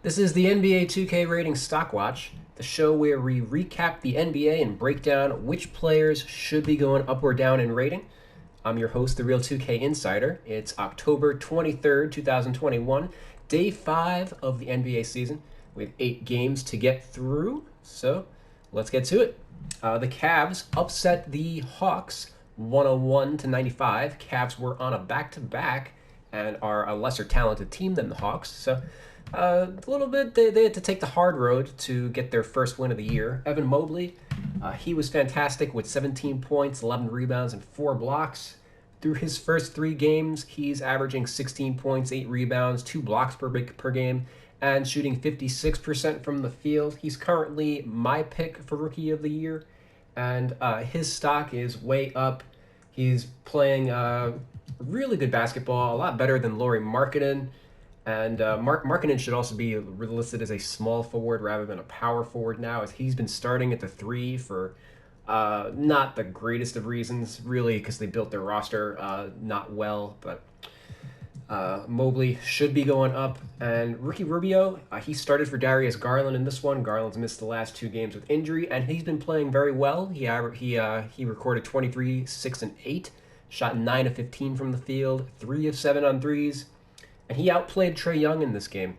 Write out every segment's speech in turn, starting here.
This is the NBA 2K Rating Stock Watch, the show where we recap the NBA and break down which players should be going up or down in rating. I'm your host, the Real 2K Insider. It's October 23rd, 2021, day 5 of the NBA season. We have 8 games to get through, so let's get to it. The Cavs upset the Hawks 101-95. Cavs were on a back-to-back and are a lesser talented team than the Hawks, so a little bit, they had to take the hard road to get their first win of the year. Evan Mobley, he was fantastic with 17 points, 11 rebounds, and 4 blocks. Through his first 3 games, he's averaging 16 points, 8 rebounds, 2 blocks per game, and shooting 56% from the field. He's currently my pick for Rookie of the Year, and his stock is way up. He's playing really good basketball, a lot better than Lauri Markkanen. And Markkanen should also be listed as a small forward rather than a power forward now, as he's been starting at the 3 for not the greatest of reasons, really, because they built their roster not well. But Mobley should be going up. And Ricky Rubio, he started for Darius Garland in this one. Garland's missed the last 2 games with injury, and he's been playing very well. He recorded 23, 6, and 8, shot 9 of 15 from the field, 3 of 7 on threes. And he outplayed Trae Young in this game.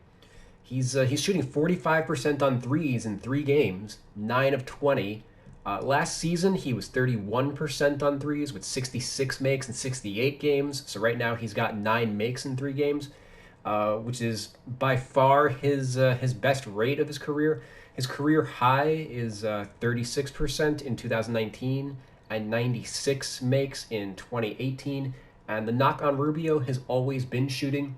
He's shooting 45% on threes in 3 games, 9 of 20. Last season, he was 31% on threes with 66 makes in 68 games. So right now, he's got 9 makes in 3 games, which is by far his best rate of his career. His career high is 36% in 2019 and 96 makes in 2018. And the knock on Rubio has always been shooting.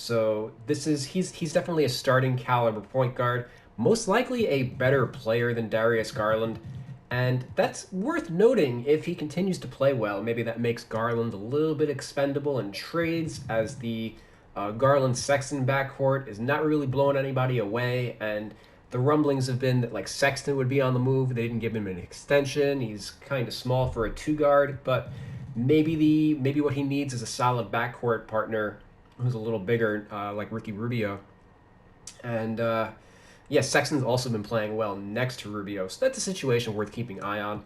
So he's definitely a starting caliber point guard, most likely a better player than Darius Garland, and that's worth noting if he continues to play well. Maybe that makes Garland a little bit expendable in trades, as the Garland-Sexton backcourt is not really blowing anybody away, and the rumblings have been that like Sexton would be on the move. They didn't give him an extension. He's kind of small for a 2 guard, but maybe what he needs is a solid backcourt partner who's a little bigger, like Ricky Rubio. And Sexton's also been playing well next to Rubio, so that's a situation worth keeping an eye on.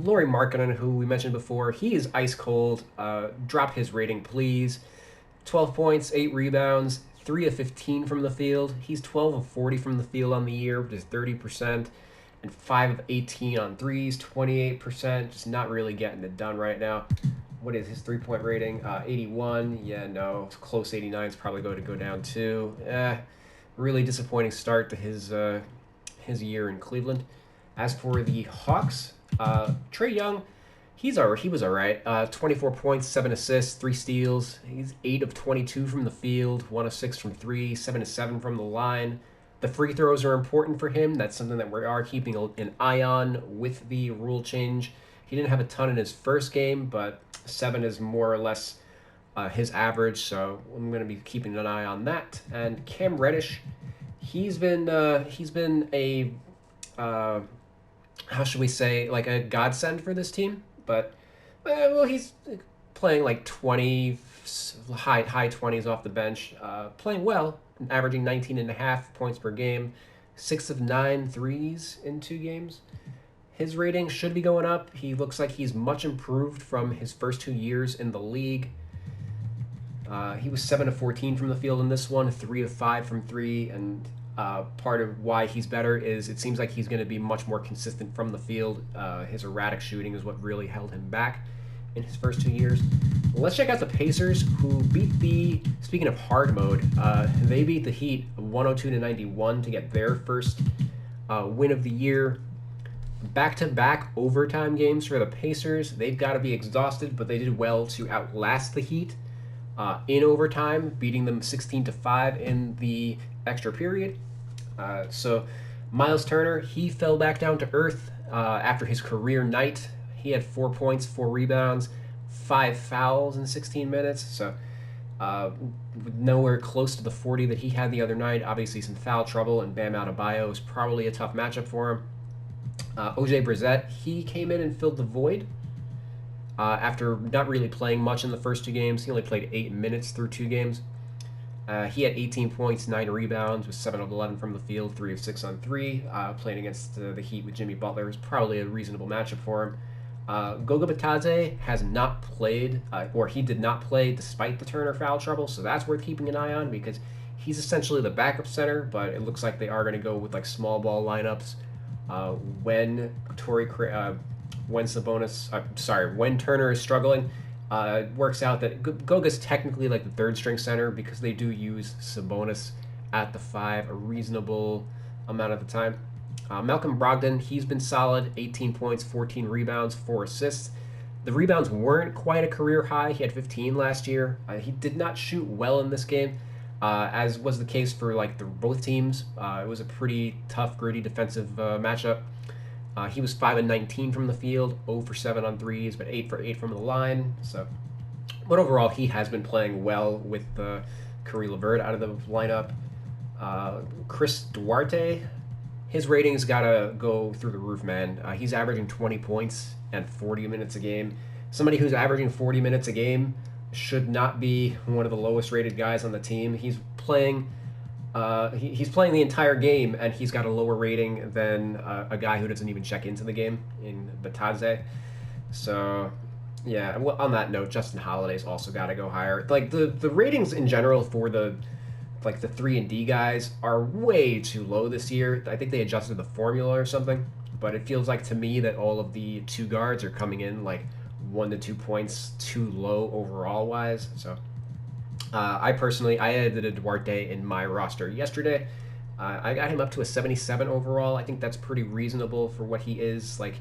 Lauri Markkanen, who we mentioned before, he is ice cold. Drop his rating, please. 12 points, 8 rebounds, 3 of 15 from the field. He's 12 of 40 from the field on the year, which is 30%, and 5 of 18 on threes, 28%. Just not really getting it done right now. What is his 3-point rating? 81. Yeah, no. Close 89 is probably going to go down too. Really disappointing start to his year in Cleveland. As for the Hawks, Trae Young, he was all right. 24 points, 7 assists, 3 steals. He's 8 of 22 from the field, 1 of 6 from 3, 7 of 7 from the line. The free throws are important for him. That's something that we are keeping an eye on with the rule change. He didn't have a ton in his first game, but 7 is more or less his average, so I'm going to be keeping an eye on that. And Cam Reddish, he's been a how should we say, like a godsend for this team, but he's playing like 20 high 20s off the bench, playing well, averaging 19.5 points per game, 6 of 9 threes in 2 games. His rating should be going up. He looks like he's much improved from his first 2 years in the league. He was 7 of 14 from the field in this one, 3 of 5 from 3, and part of why he's better is it seems like he's going to be much more consistent from the field. His erratic shooting is what really held him back in his first 2 years. Let's check out the Pacers, who speaking of hard mode, they beat the Heat 102-91 to get their first win of the year. Back-to-back overtime games for the Pacers. They've got to be exhausted, but they did well to outlast the Heat in overtime, beating them 16-5 in the extra period. So Miles Turner, he fell back down to earth after his career night. He had 4 points, 4 rebounds, 5 fouls in 16 minutes. So nowhere close to the 40 that he had the other night. Obviously some foul trouble, and Bam Adebayo is probably a tough matchup for him. OJ Brazet, he came in and filled the void after not really playing much in the first 2 games. He only played 8 minutes through 2 games. He had 18 points, 9 rebounds, with 7 of 11 from the field, 3 of 6 on 3. Playing against the Heat with Jimmy Butler is probably a reasonable matchup for him. Goga Bitadze has not played, or he did not play despite the Turner foul trouble, so that's worth keeping an eye on because he's essentially the backup center, but it looks like they are going to go with like small ball lineups when when Turner is struggling. It works out that Goga's technically like the third string center because they do use Sabonis at the 5 a reasonable amount of the time. Malcolm Brogdon, he's been solid, 18 points, 14 rebounds, 4 assists. The rebounds weren't quite a career high. He had 15 last year. He did not shoot well in this game, as was the case for like both teams. It was a pretty tough, gritty defensive matchup. He was 5 and 19 from the field, 0 for 7 on threes, but 8 for 8 from the line. But overall, he has been playing well with Caris LeVert out of the lineup. Chris Duarte, his ratings gotta go through the roof, man. He's averaging 20 points and 40 minutes a game. Somebody who's averaging 40 minutes a game should not be one of the lowest rated guys on the team. He's playing the entire game, and he's got a lower rating than a guy who doesn't even check into the game in Bitadze. So, yeah. Well, on that note, Justin Holiday's also got to go higher. Like the ratings in general for the 3 and D guys are way too low this year. I think they adjusted the formula or something, but it feels like to me that all of the 2 guards are coming in like 1 to 2 points too low overall wise. So I added a Duarte in my roster yesterday. I got him up to a 77 overall. I think that's pretty reasonable for what he is. Like,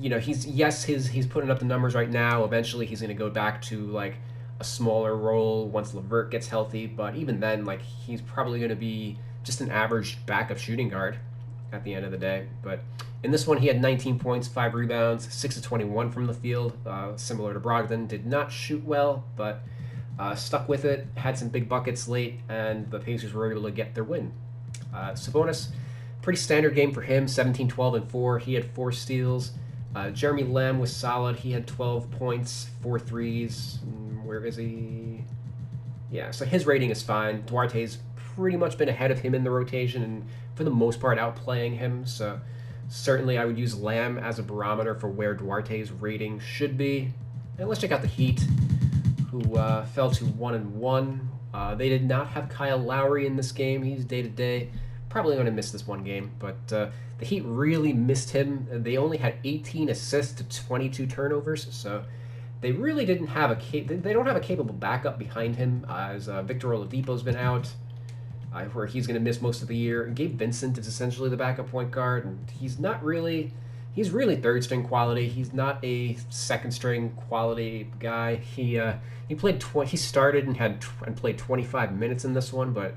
he's putting up the numbers right now. Eventually he's going to go back to like a smaller role once LeVert gets healthy, but even then, like, he's probably going to be just an average backup shooting guard at the end of the day. But in this one, he had 19 points, 5 rebounds, 6 of 21 from the field, similar to Brogdon. Did not shoot well, but stuck with it, had some big buckets late, and the Pacers were able to get their win. Sabonis, pretty standard game for him, 17, 12, and 4. He had 4 steals. Jeremy Lamb was solid. He had 12 points, 4 threes. Where is he? Yeah, so his rating is fine. Duarte's pretty much been ahead of him in the rotation and for the most part outplaying him. So certainly I would use Lamb as a barometer for where Duarte's rating should be. And let's check out the Heat, who fell to 1-1. They did not have Kyle Lowry in this game. He's day-to-day. Probably going to miss this one game, but the Heat really missed him. They only had 18 assists to 22 turnovers, so they really didn't have they don't have a capable backup behind him, as Victor Oladipo's been out, where he's going to miss most of the year. Gabe Vincent is essentially the backup point guard, and he's really third string quality. He's not a second string quality guy. He started and played 25 minutes in this one, but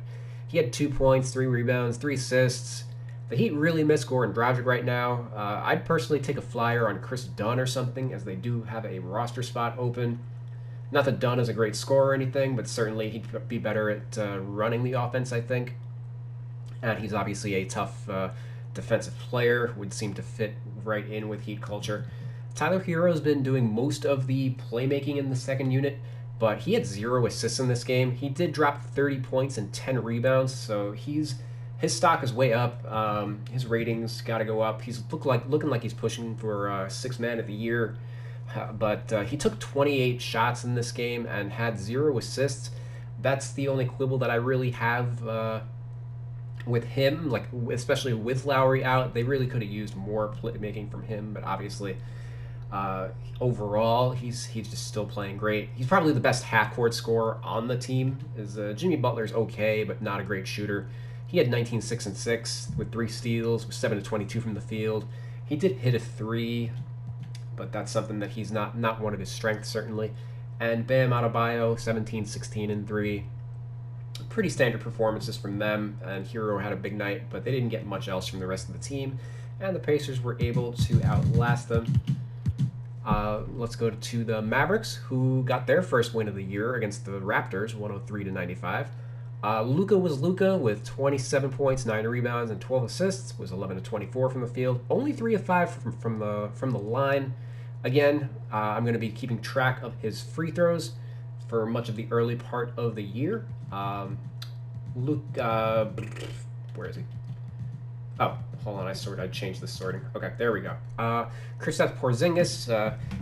he had 2 points, 3 rebounds, 3 assists. The Heat really miss Goran Dragic right now. I'd personally take a flyer on Chris Dunn or something, as they do have a roster spot open. Not that Dunn is a great scorer or anything, but certainly he'd be better at running the offense, I think. And he's obviously a tough defensive player, would seem to fit right in with Heat culture. Tyler Hero's been doing most of the playmaking in the second unit, but he had 0 assists in this game. He did drop 30 points and 10 rebounds, so his stock is way up. His ratings got to go up. He's looking like he's pushing for 6th man of the year. But he took 28 shots in this game and had 0 assists. That's the only quibble that I really have with him, like especially with Lowry out. They really could have used more playmaking from him, but obviously overall he's just still playing great. He's probably the best half-court scorer on the team. Jimmy Butler's okay, but not a great shooter. He had 19, 6, and 6 with 3 steals, with 7 to 22 from the field. He did hit a 3, but that's something that he's not one of his strengths, certainly. And Bam Adebayo, 17, 16, and 3. Pretty standard performances from them, and Hero had a big night, but they didn't get much else from the rest of the team, and the Pacers were able to outlast them. Let's go to the Mavericks, who got their first win of the year against the Raptors, 103-95. Luka was Luka with 27 points, 9 rebounds, and 12 assists. Was 11 to 24 from the field. Only 3 of 5 from the line. Again, I'm going to be keeping track of his free throws for much of the early part of the year. Luke, where is he? Oh, hold on, I changed the sorting. Okay, there we go. Christeth Porzingis,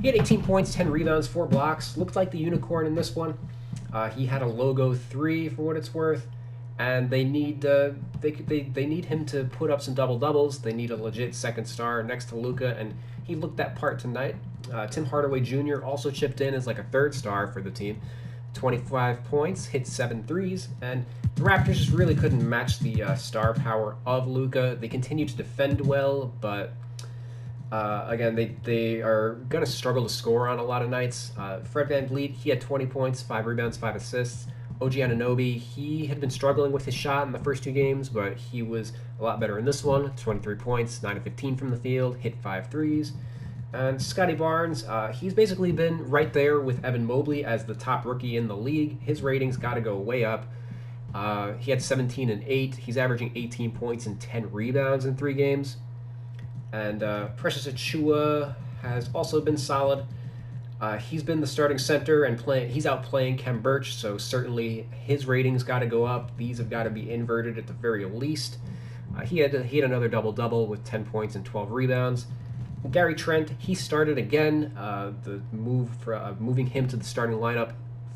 he had 18 points, 10 rebounds, 4 blocks. Looked like the unicorn in this one. He had a logo 3 for what it's worth, and they need they need him to put up some double doubles. They need a legit second star next to Luka, and he looked that part tonight. Tim Hardaway Jr. also chipped in as like a third star for the team. 25 points, hit 7 threes, and the Raptors just really couldn't match the star power of Luka. They continue to defend well, but again, they are going to struggle to score on a lot of nights. Fred VanVleet, he had 20 points, 5 rebounds, 5 assists. OG Anunoby, he had been struggling with his shot in the first 2 games, but he was a lot better in this one. 23 points, 9 of 15 from the field, hit 5 threes. And Scotty Barnes, he's basically been right there with Evan Mobley as the top rookie in the league. His ratings got to go way up. He had 17 and 8. He's averaging 18 points and 10 rebounds in 3 games. And Precious Achiuwa has also been solid. He's been the starting center and he's outplaying Khem Birch, so certainly his ratings got to go up. These have got to be inverted at the very least. He had another double-double with 10 points and 12 rebounds. Gary Trent, he started again. The move for moving him to the starting lineup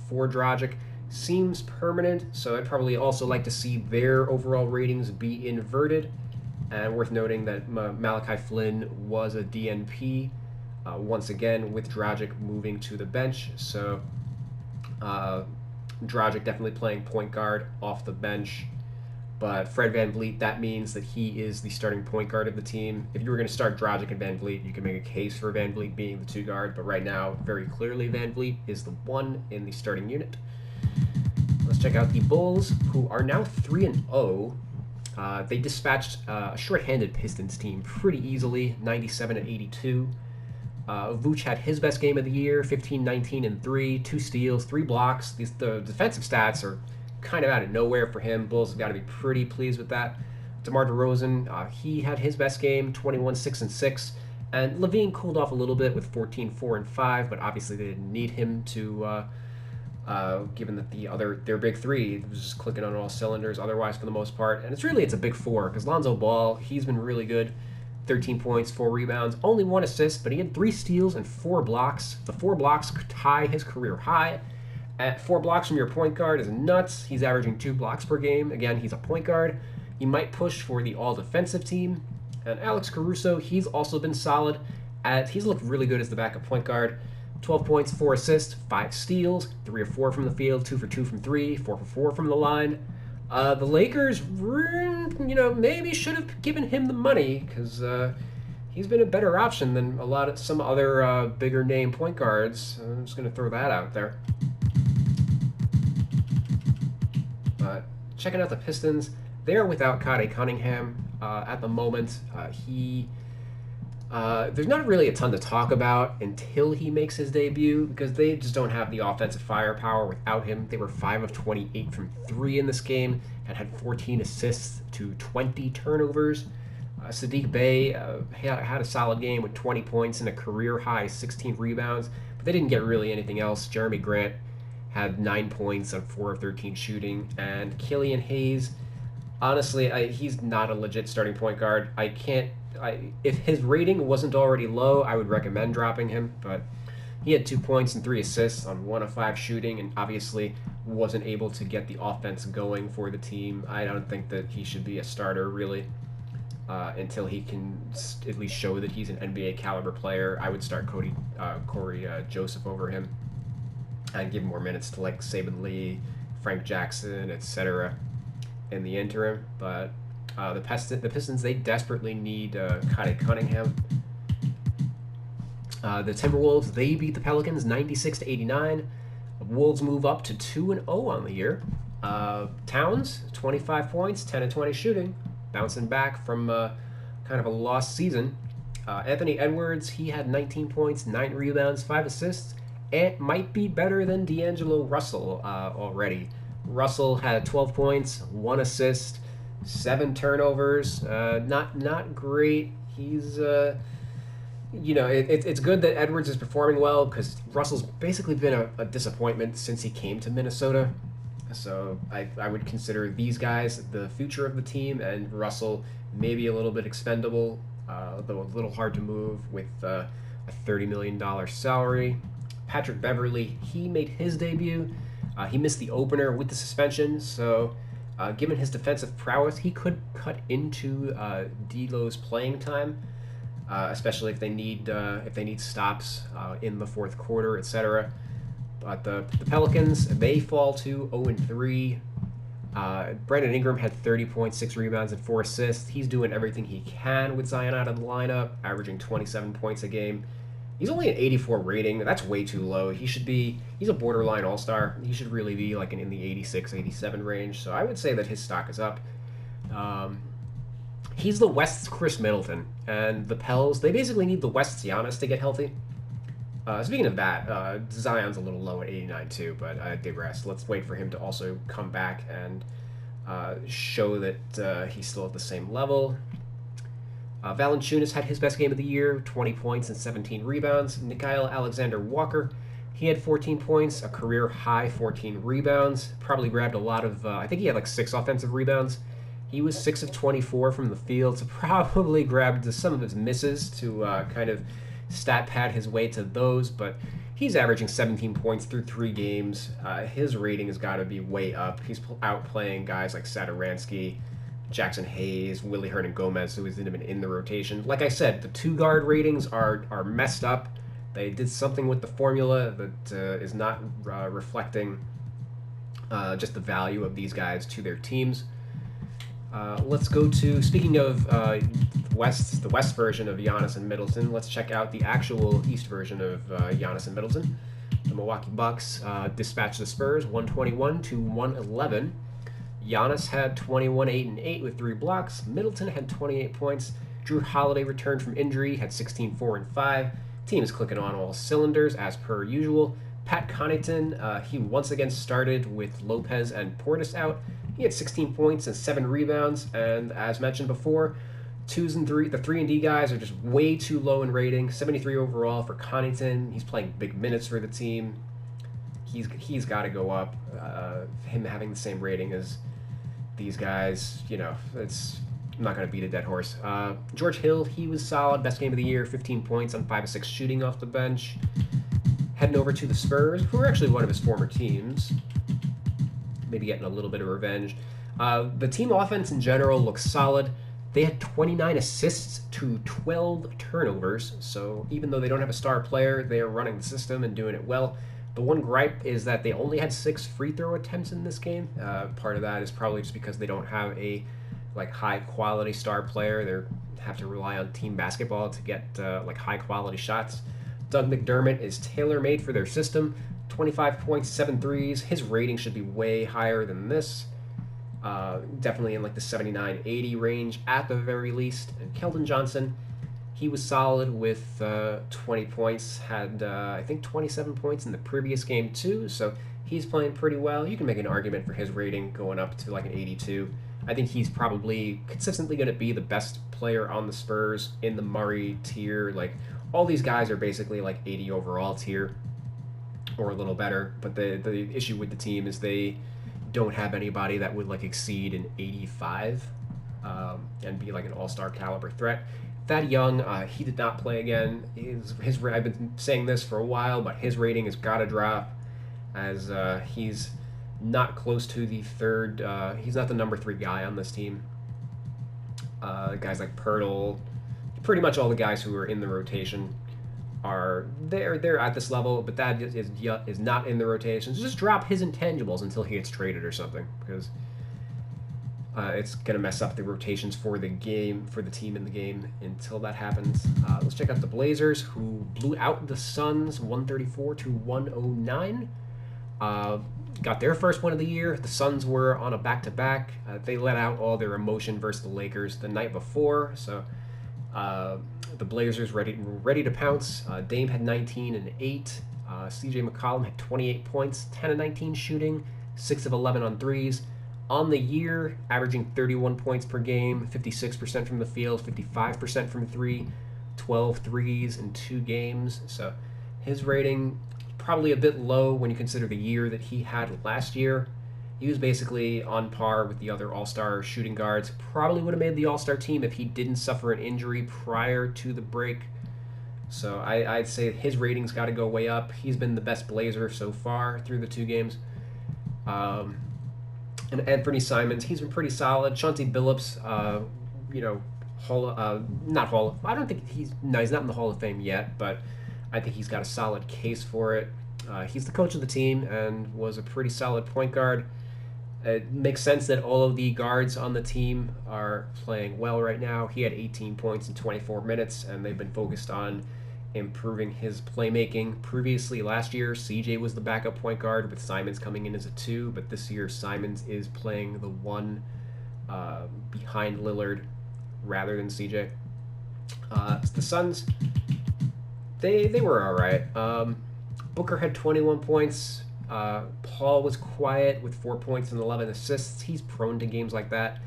for Dragic seems permanent, so I'd probably also like to see their overall ratings be inverted. And worth noting that Malachi Flynn was a DNP once again with Dragic moving to the bench. So Dragic definitely playing point guard off the bench. But Fred VanVleet, that means that he is the starting point guard of the team. If you were going to start Dragic and VanVleet, you can make a case for VanVleet being the 2 guard. But right now, very clearly, VanVleet is the 1 in the starting unit. Let's check out the Bulls, who are now 3-0. They dispatched a short-handed Pistons team pretty easily, 97-82. Vooch had his best game of the year, 15, 19, and 3, 2 steals, 3 blocks. The defensive stats are kind of out of nowhere for him. Bulls have got to be pretty pleased with that. DeMar DeRozan, he had his best game, 21, 6, and 6. And Levine cooled off a little bit with 14, 4, and 5, but obviously they didn't need him to, given that their big 3 was just clicking on all cylinders otherwise for the most part. And it's a big 4, because Lonzo Ball, he's been really good. 13 points, 4 rebounds, only 1 assist, but he had 3 steals and 4 blocks. The 4 blocks tie his career high. At 4 blocks from your point guard is nuts. He's averaging 2 blocks per game. Again, he's a point guard. He might push for the all-defensive team. And Alex Caruso, he's also been solid. He's looked really good as the backup point guard. 12 points, 4 assists, 5 steals, 3 of 4 from the field, 2 for 2 from 3, 4 for 4 from the line. The Lakers, maybe should have given him the money because he's been a better option than some other bigger name point guards. I'm just going to throw that out there. But checking out the Pistons, they're without Kade Cunningham at the moment. There's not really a ton to talk about until he makes his debut because they just don't have the offensive firepower without him. They were 5 of 28 from 3 in this game and had 14 assists to 20 turnovers. Sadiq Bey had a solid game with 20 points and a career-high 16 rebounds, but they didn't get really anything else. Jeremy Grant had 9 points on 4 of 13 shooting, and Killian Hayes, honestly, he's not a legit starting point guard. If his rating wasn't already low, I would recommend dropping him, but he had 2 points and 3 assists on 1 of 5 shooting and obviously wasn't able to get the offense going for the team. I don't think that he should be a starter, really, until he can at least show that he's an NBA caliber player. I would start Corey Joseph over him and give more minutes to like Saban Lee, Frank Jackson, etc. in the interim, but the Pistons, they desperately need Kade Cunningham. The Timberwolves, they beat the Pelicans 96-89. The Wolves move up to 2-0 on the year. Towns, 25 points, 10 and 20 shooting, bouncing back from kind of a lost season. Anthony Edwards, he had 19 points, 9 rebounds, 5 assists, and might be better than D'Angelo Russell already. Russell had 12 points, 1 assist, 7 turnovers. Not great. He's it's good that Edwards is performing well because Russell's basically been a disappointment since he came to Minnesota. So I would consider these guys the future of the team, and Russell maybe a little bit expendable, though a little hard to move with a $30 million salary. Patrick Beverly, he made his debut. He missed the opener with the suspension, so given his defensive prowess, he could cut into D'Lo's playing time, especially if they need stops in the fourth quarter, etc. But the Pelicans, they fall to 0-3. Brandon Ingram had 30 points, 6 rebounds, and 4 assists. He's doing everything he can with Zion out of the lineup, averaging 27 points a game. He's only an 84 rating. That's way too low. He's a borderline all-star. He should really be like in the 86, 87 range. So I would say that his stock is up. He's the West's Chris Middleton. And the Pels, they basically need the West's Giannis to get healthy. Speaking of that, Zion's a little low at 89 too, but I digress. Let's wait for him to also come back and show that he's still at the same level. Valanciunas had his best game of the year, 20 points and 17 rebounds. Nickeil Alexander-Walker, he had 14 points, a career high 14 rebounds. Probably grabbed a lot of, I think he had like 6 offensive rebounds. He was 6 of 24 from the field, so probably grabbed some of his misses to kind of stat pad his way to those, but he's averaging 17 points through 3 games. His rating has got to be way up. He's outplaying guys like Satoransky, Jackson Hayes, Willie Hernan-Gomez, who isn't even in the rotation. Like I said, the 2-guard ratings are messed up. They did something with the formula that is not reflecting just the value of these guys to their teams. Let's go to, speaking of the West version of Giannis and Middleton, let's check out the actual East version of Giannis and Middleton. The Milwaukee Bucks dispatched the Spurs 121-111. Giannis had 21, 8, and 8 with 3 blocks. Middleton had 28 points. Drew Holiday returned from injury, had 16, 4, and 5. Team is clicking on all cylinders as per usual. Pat Connaughton, he once again started with Lopez and Portis out. He had 16 points and 7 rebounds, and as mentioned before, the 3 and D guys are just way too low in rating. 73 overall for Connaughton. He's playing big minutes for the team. He's got to go up. Him having the same rating as these guys, I'm not going to beat a dead horse. George Hill, he was solid. Best game of the year, 15 points on 5 of 6 shooting off the bench. Heading over to the Spurs, who are actually one of his former teams. Maybe getting a little bit of revenge. The team offense in general looks solid. They had 29 assists to 12 turnovers, so even though they don't have a star player, they are running the system and doing it well. The one gripe is that they only had 6 free throw attempts in this game. Part of that is probably just because they don't have a high quality star player. They have to rely on team basketball to get high quality shots. Doug McDermott is tailor made for their system. 25 points, 7 threes. His rating should be way higher than this. Definitely in the 79-80 range at the very least. And Keldon Johnson, he was solid with 20 points, had I think 27 points in the previous game too, so he's playing pretty well. You can make an argument for his rating going up to an 82. I think he's probably consistently going to be the best player on the Spurs in the Murray tier. All these guys are basically 80 overall tier or a little better, but the issue with the team is they don't have anybody that would exceed an 85 and be an all-star caliber threat. Thad Young, he did not play again. I've been saying this for a while, but his rating has got to drop as he's not close to the third. He's not the number 3 guy on this team. Guys like Pirtle, pretty much all the guys who are in the rotation are they're at this level, but that is not in the rotation. So just drop his intangibles until he gets traded or something, because it's gonna mess up the rotations for the team in the game until that happens. Let's check out the Blazers, who blew out the Suns 134-109. Got their first win of the year. The Suns were on a back-to-back. They let out all their emotion versus the Lakers the night before, so the Blazers ready to pounce. Dame had 19 and 8. CJ McCollum had 28 points, 10 and 19 shooting, 6 of 11 on threes. On the year, averaging 31 points per game, 56% from the field, 55% from 3, 12 threes in 2 games. So his rating probably a bit low when you consider the year that he had last year. He was basically on par with the other All-Star shooting guards. Probably would have made the All-Star team if he didn't suffer an injury prior to the break. So I'd say his ratings got to go way up. He's been the best Blazer so far through the 2 games. And Anthony Simons, he's been pretty solid. Chauncey Billups, not Hall. I don't think he's not in the Hall of Fame yet, but I think he's got a solid case for it. He's the coach of the team and was a pretty solid point guard. It makes sense that all of the guards on the team are playing well right now. He had 18 points in 24 minutes, and they've been focused on improving his playmaking. Previously, last year, CJ was the backup point guard with Simons coming in as a 2, but this year Simons is playing the 1 behind Lillard rather than CJ. The Suns, they were all right. Booker had 21 points. Paul was quiet with 4 points and 11 assists. He's prone to games like that.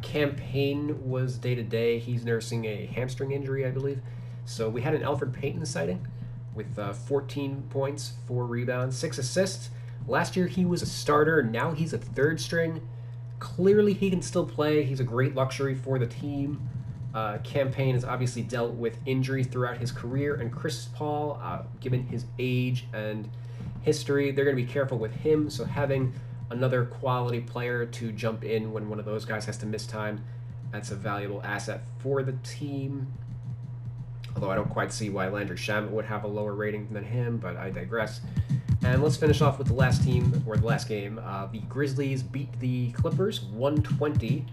Cam Payne was day-to-day. He's nursing a hamstring injury, I believe. So we had an Elfrid Payton sighting with 14 points, 4 rebounds, 6 assists. Last year he was a starter. Now he's a third string. Clearly he can still play. He's a great luxury for the team. Cam Payne has obviously dealt with injuries throughout his career, and Chris Paul, given his age and history, they're going to be careful with him. So having another quality player to jump in when one of those guys has to miss time, that's a valuable asset for the team. Although I don't quite see why Landry Shamet would have a lower rating than him, but I digress. And let's finish off with the last game. The Grizzlies beat the Clippers 120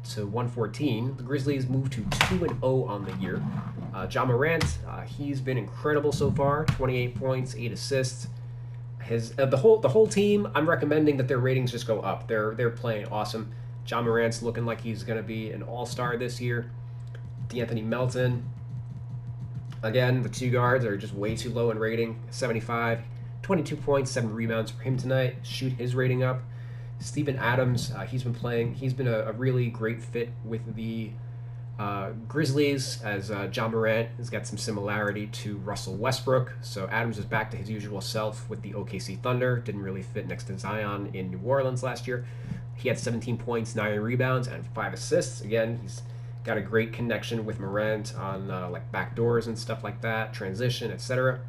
to 114. The Grizzlies moved to 2-0 on the year. Ja Morant, he's been incredible so far. 28 points, 8 assists. The whole team, I'm recommending that their ratings just go up. They're playing awesome. Ja Morant's looking like he's going to be an all-star this year. D'Anthony Melton, again, the 2 guards are just way too low in rating. 75, 22 points, 7 rebounds for him tonight. Shoot his rating up. Steven Adams, he's been a really great fit with the Grizzlies, as Ja Morant has got some similarity to Russell Westbrook. So Adams is back to his usual self with the OKC Thunder. Didn't really fit next to Zion in New Orleans last year. He had 17 points, 9 rebounds, and 5 assists. Again, he's got a great connection with Morant on like backdoors and stuff like that, transition, etc.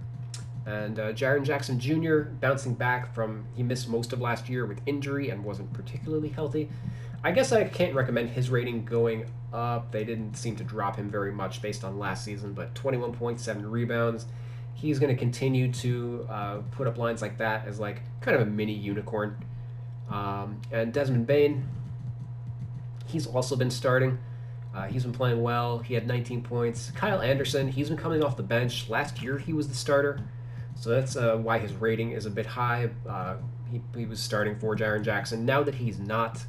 And Jaren Jackson Jr. bouncing back from, he missed most of last year with injury and wasn't particularly healthy. I guess I can't recommend his rating going up. They didn't seem to drop him very much based on last season, but 21 points, 7 rebounds. He's going to continue to put up lines like that as like kind of a mini unicorn. And Desmond Bane, he's also been starting. He's been playing well. He had 19 points. Kyle Anderson, he's been coming off the bench. Last year he was the starter. So that's why his rating is a bit high. He was starting for Jaren Jackson. Now that he's not,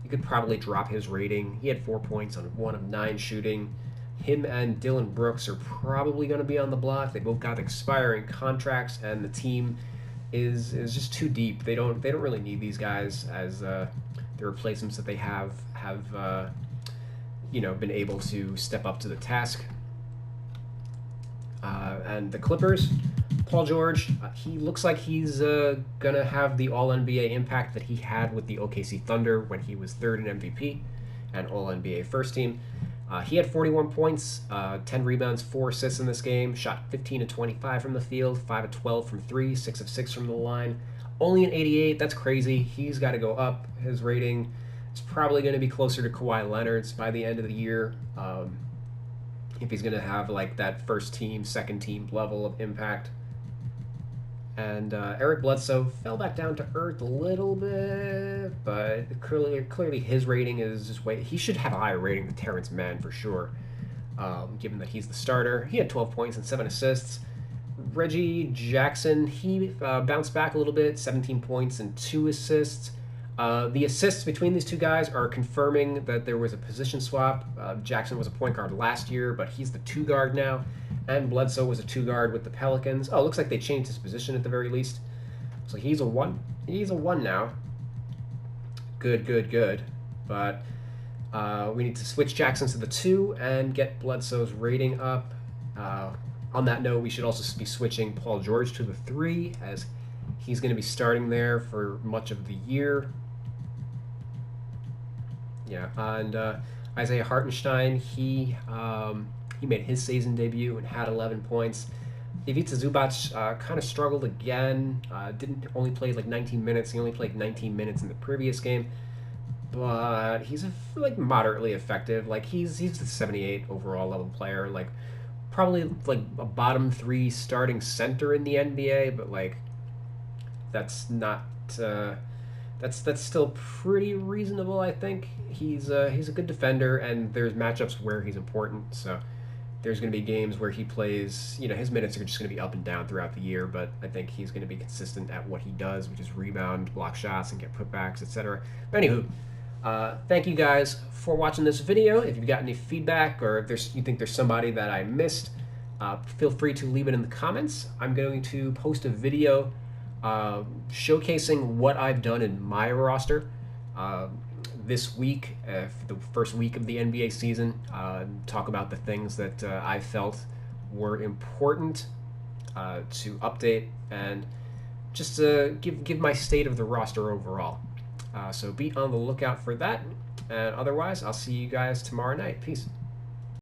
you could probably drop his rating. He had 4 points on 1 of 9 shooting. Him and Dylan Brooks are probably going to be on the block. They both got expiring contracts, and the team is just too deep. They don't really need these guys as the replacements that they have been able to step up to the task. And the Clippers, Paul George, he looks like he's going to have the All-NBA impact that he had with the OKC Thunder when he was third in MVP and All-NBA first team. He had 41 points, 10 rebounds, 4 assists in this game, shot 15 of 25 from the field, 5 of 12 from 3, 6 of 6 from the line. Only an 88, that's crazy. He's got to go up. His rating is probably going to be closer to Kawhi Leonard's by the end of the year. If he's going to have like that first team, second team level of impact. And Eric Bledsoe fell back down to earth a little bit, but clearly his rating is just way. He should have a higher rating than Terrence Mann for sure, given that he's the starter. He had 12 points and 7 assists. Reggie Jackson, he bounced back a little bit, 17 points and 2 assists. The assists between these two guys are confirming that there was a position swap. Jackson was a point guard last year, but he's the 2 guard now. And Bledsoe was a 2 guard with the Pelicans. Oh, it looks like they changed his position at the very least. So he's a 1. He's a 1 now. Good. But we need to switch Jackson to the 2 and get Bledsoe's rating up. On that note, we should also be switching Paul George to the 3, as He's going to be starting there for much of the year. Yeah, and Isaiah Hartenstein, he made his season debut and had 11 points. Ivica Zubac kind of struggled again. Didn't only play like 19 minutes. He only played 19 minutes in the previous game, but he's like moderately effective. Like he's the 78 overall level player. Like probably like a bottom 3 starting center in the NBA, but like that's not. That's still pretty reasonable, I think. He's a good defender, and there's matchups where he's important. So there's going to be games where he plays. His minutes are just going to be up and down throughout the year, but I think he's going to be consistent at what he does, which is rebound, block shots, and get putbacks, etc. But anywho, thank you guys for watching this video. If you've got any feedback or if you think there's somebody that I missed, feel free to leave it in the comments. I'm going to post a video showcasing what I've done in my roster this week, for the first week of the NBA season. Talk about the things that I felt were important to update, and just give my state of the roster overall. So be on the lookout for that, and otherwise I'll see you guys tomorrow night. Peace.